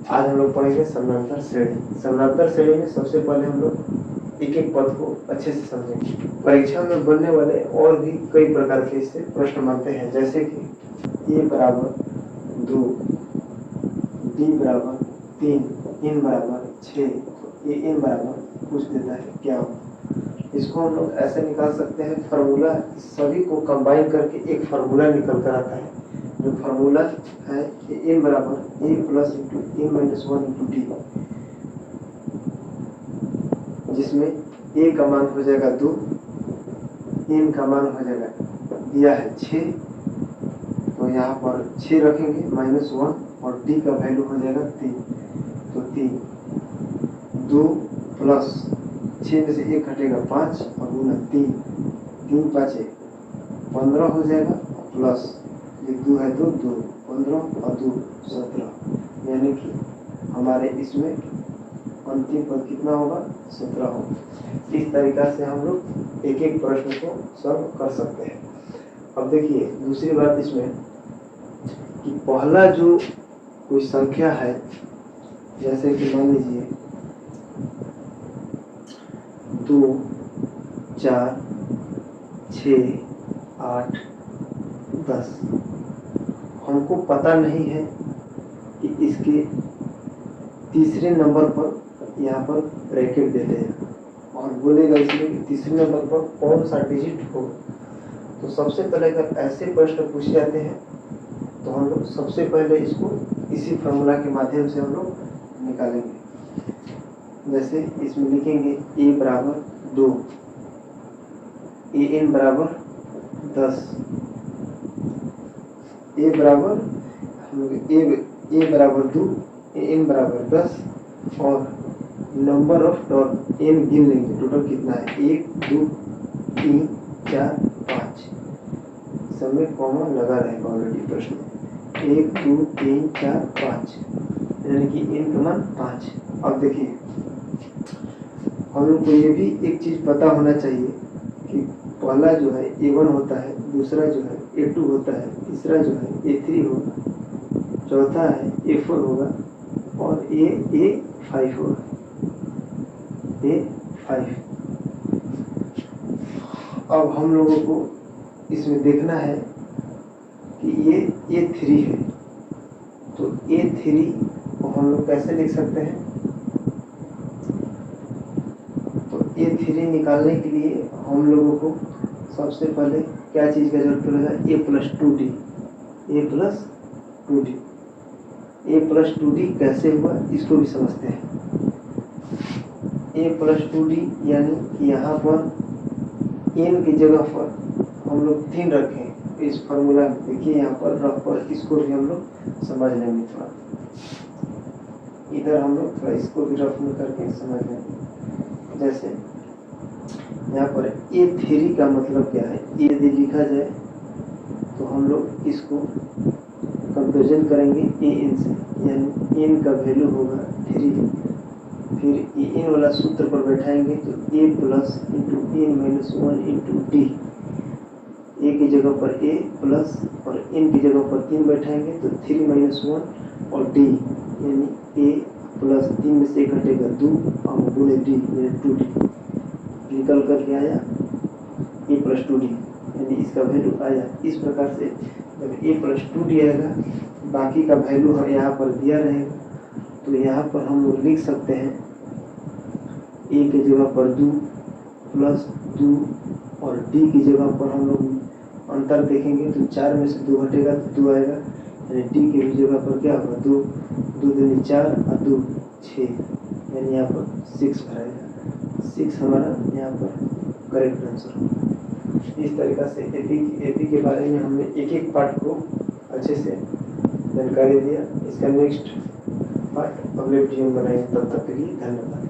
आज हम लोग पढ़ेंगे समानांतर श्रेणी। समानांतर श्रेणी में सबसे पहले हम लोग एक एक पद को अच्छे से समझेंगे। परीक्षा में बनने वाले और भी कई प्रकार के इससे प्रश्न बनते हैं, जैसे कि a बराबर 2, b बराबर 3, n बराबर 6, an बराबर पूछ देता है क्या हो। इसको हम लोग ऐसे निकाल सकते हैं, फार्मूला सभी को कंबाइन करके एक फार्मूला निकल कर आता है। जो फार्मूला है n बराबर a plus into n minus 1 into D, जिसमें a का मान हो जाएगा 2, n का मान हो जाएगा दिया है 6, तो यहाँ पर 6 रखेंगे माइनस 1 और d का वैल्यू हो जाएगा 3, तो 3 2 प्लस 6 में से 1 घटेगा 5 और गुना 3, 3 5 15 हो जाएगा, प्लस 2 है 2 2 15 और 2 17, यानी कि हमारे इसमें अंतिम पद कितना होगा 17 होगा। इस तरीका से हम लोग एक एक प्रश्न को सॉल्व कर सकते हैं। अब देखिए दूसरी बात इसमें कि पहला जो कोई संख्या है, जैसे कि मान लीजिए 2 4 6 8 10, हमको पता नहीं है कि इसके तीसरे नंबर पर यहाँ पर ब्रैकेट देते हैं और बोलेगा इसमें कि तीसरे नंबर पर कौन सा डिजिट हो। तो सबसे पहले अगर ऐसे प्रश्न पूछे जाते हैं तो हम लोग सबसे पहले इसको इसी फार्मूला के माध्यम से हम लोग निकालेंगे। जैसे इसमें लिखेंगे a बराबर 2, an बराबर 10, a बराबर 2, an बराबर 10 और नंबर ऑफ डॉट n गिन लेंगे, टोटल कितना है 1 2 3 4 5, सब में कॉमा लगा रहेगा ऑलरेडी प्रश्न 1 2 3 4 5, यानी कि n का मान 5। अब देखिए हम लोग को ये भी एक चीज पता होना चाहिए कि पहला जो है a1 होता है, दूसरा जो है a2 होता है, तीसरा जो है a3 होगा, चौथा है a4 होगा और a5 होगा, a5। अब हम लोगों को इसमें देखना है कि ये a3 है, तो a3 को हम लोग कैसे लिख सकते हैं। तो a3 निकालने के लिए हम लोगों को सबसे पहले क्या चीज़ का जरूरत पड़ेगा, a plus 2d। a plus 2d कैसे हुआ इसको भी समझते हैं। a प्लस 2d यानी कि यहाँ पर n की जगह पर हम लोग 3 रखें इस फार्मूला में। देखिए यहाँ पर रख पर इसको भी हम लोग समझ लेंगे, थोड़ा इधर हम लोग थोड़ा इसको भी रफ में करके समझ लेंगे। जैसे यहाँ पर a3 का मतलब क्या है, यदि लिखा जाए तो हम लोग इसको कंपेरिजन करेंगे an से, यानी n का वैल्यू होगा 3, फिर n वाला सूत्र पर बैठाएंगे तो a plus into n minus 1 into D, a की जगह पर a प्लस और n की जगह पर 3 बैठाएंगे तो 3 माइनस 1 और d, यानी a प्लस 3 में से घटेगा 2 और गुणे d यानी 2d, निकल कर के आया a प्लस 2d, यानी इसका वैल्यू आया। इस प्रकार से जब a प्लस 2d आएगा, बाकी का वैल्यू यहाँ पर दिया रहेगा, तो यहाँ पर हम लोग लिख सकते हैं a की जगह पर 2 प्लस 2 और d की जगह पर हम लोग अंतर देखेंगे तो 4 में से 2 घटेगा तो 2 आएगा, यानी d की भी जगह पर क्या होगा 2 2 दूनी 4 और 2 6, यानी यहाँ पर 6 भराएगा। 6 हमारा यहाँ पर करेक्ट आंसर होगा। इस तरीक़ा से एपी के बारे में हमने एक एक पार्ट को अच्छे से जानकारी दिया। इसका नेक्स्ट पार्ट अगले वीडियो में बनाएंगे। तब तक के लिए धन्यवाद।